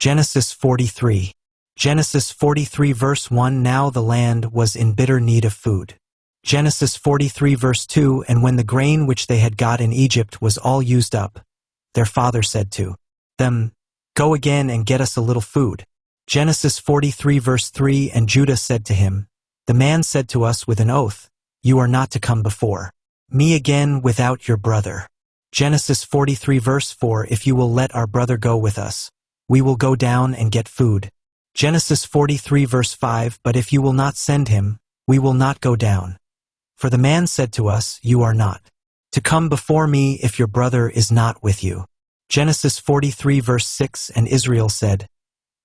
Genesis 43. Genesis 43 verse 1. Now the land was in bitter need of food. Genesis 43 verse 2. And when the grain which they had got in Egypt was all used up, their father said to them, Go again and get us a little food. Genesis 43 verse 3. And Judah said to him, The man said to us with an oath, You are not to come before me again without your brother. Genesis 43 verse 4. If you will let our brother go with us, we will go down and get food. Genesis 43 verse 5. But if you will not send him, we will not go down. For the man said to us, You are not to come before me if your brother is not with you. Genesis 43 verse 6. And Israel said,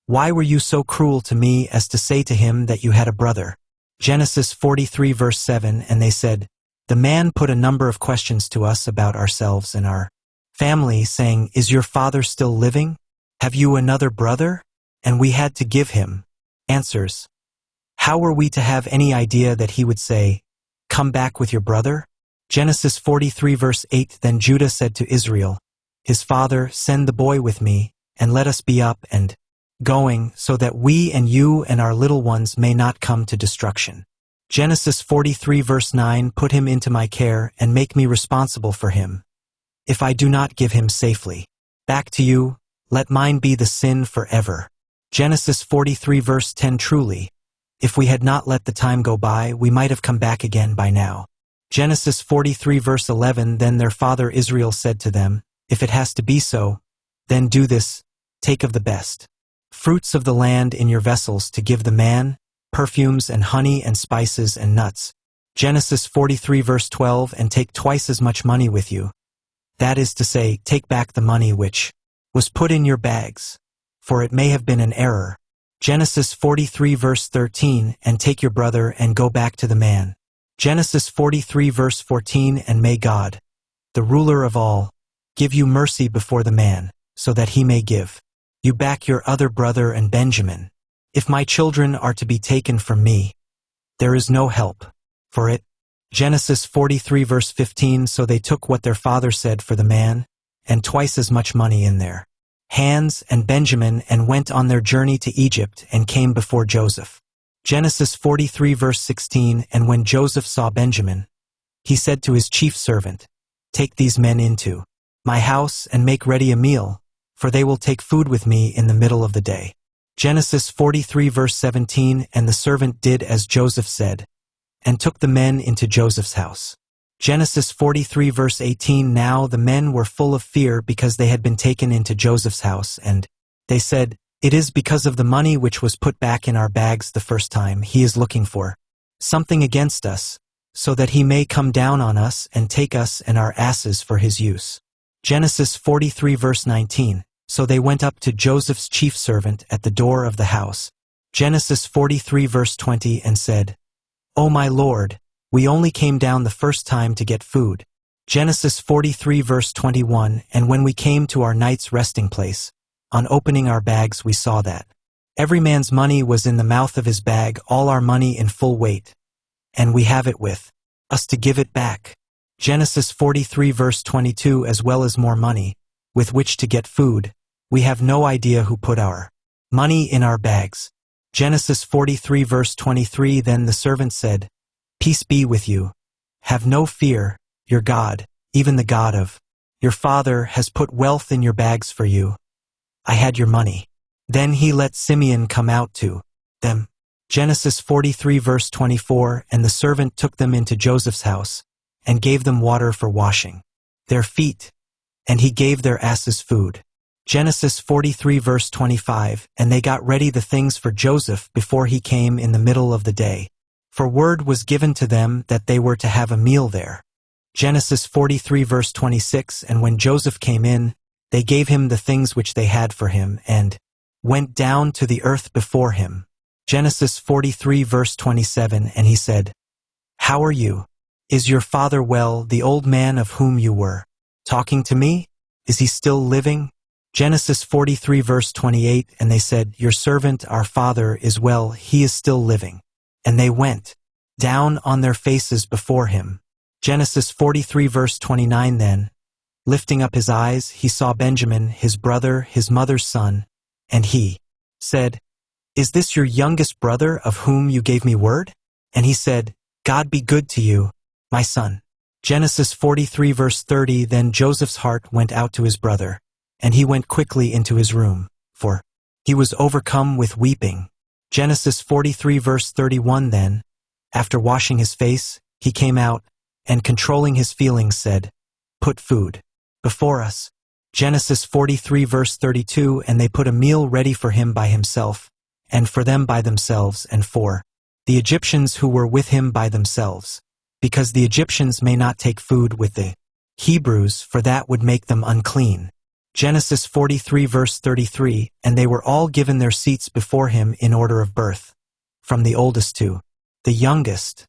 Why were you so cruel to me as to say to him that you had a brother? Genesis 43 verse 7. And they said, The man put a number of questions to us about ourselves and our family, saying, Is your father still living? Have you another brother? And we had to give him answers. How were we to have any idea that he would say, Come back with your brother? Genesis 43 verse 8. Then Judah said to Israel, his father, Send the boy with me, and let us be up and going, so that we and you and our little ones may not come to destruction. Genesis 43 verse 9. Put him into my care and make me responsible for him. If I do not give him safely back to you, let mine be the sin forever. Genesis 43 verse 10. Truly, if we had not let the time go by, we might have come back again by now. Genesis 43 verse 11. Then their father Israel said to them, If it has to be so, then do this, take of the best fruits of the land in your vessels to give the man, perfumes and honey and spices and nuts. Genesis 43 verse 12. And take twice as much money with you. That is to say, take back the money which was put in your bags, for it may have been an error. Genesis 43 verse 13. And take your brother and go back to the man. Genesis 43 verse 14. And may God, the ruler of all, give you mercy before the man, so that he may give you back your other brother and Benjamin. If my children are to be taken from me, there is no help for it. Genesis 43 verse 15. So they took what their father said for the man, and twice as much money in their hands and Benjamin, and went on their journey to Egypt and came before Joseph. Genesis 43 verse 16. And when Joseph saw Benjamin, he said to his chief servant, Take these men into my house and make ready a meal, for they will take food with me in the middle of the day. Genesis 43 verse 17. And the servant did as Joseph said, and took the men into Joseph's house. Genesis 43 verse 18. Now the men were full of fear because they had been taken into Joseph's house, and they said, It is because of the money which was put back in our bags the first time. He is looking for something against us, so that he may come down on us and take us and our asses for his use. Genesis 43 verse 19. So they went up to Joseph's chief servant at the door of the house. Genesis 43 verse 20. And said, O my lord, we only came down the first time to get food. Genesis 43 verse 21. And when we came to our night's resting place, on opening our bags we saw that every man's money was in the mouth of his bag, all our money in full weight, and we have it with us to give it back. Genesis 43 verse 22. As well as more money, with which to get food. We have no idea who put our money in our bags. Genesis 43 verse 23. Then the servant said, Peace be with you. Have no fear, your God, even the God of your father, has put wealth in your bags for you. I had your money. Then he let Simeon come out to them. Genesis 43 verse 24. And the servant took them into Joseph's house, and gave them water for washing their feet, and he gave their asses food. Genesis 43 verse 25. And they got ready the things for Joseph before he came in the middle of the day, for word was given to them that they were to have a meal there. Genesis 43 verse 26. And when Joseph came in, they gave him the things which they had for him, and went down to the earth before him. Genesis 43 verse 27. And he said, How are you? Is your father well, the old man of whom you were talking to me? Is he still living? Genesis 43 verse 28. And they said, Your servant, our father, is well, he is still living. And they went down on their faces before him. Genesis 43 verse 29. Then, lifting up his eyes, he saw Benjamin, his brother, his mother's son, And he said, "Is this your youngest brother of whom you gave me word?" And he said, "God be good to you, my son." Genesis 43 verse 30. Then Joseph's heart went out to his brother, and he went quickly into his room, for he was overcome with weeping. Genesis 43 verse 31. Then, after washing his face, he came out, and controlling his feelings said, "Put food before us." Genesis 43 verse 32. And they put a meal ready for him by himself, and for them by themselves, and for the Egyptians who were with him by themselves, because the Egyptians may not take food with the Hebrews, for that would make them unclean. Genesis 43 verse 33. And they were all given their seats before him in order of birth, from the oldest to the youngest,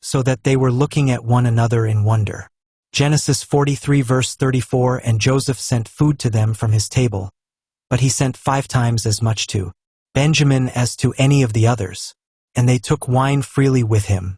so that they were looking at one another in wonder. Genesis 43 verse 34. And Joseph sent food to them from his table, but he sent 5 times as much to Benjamin as to any of the others. And they took wine freely with him,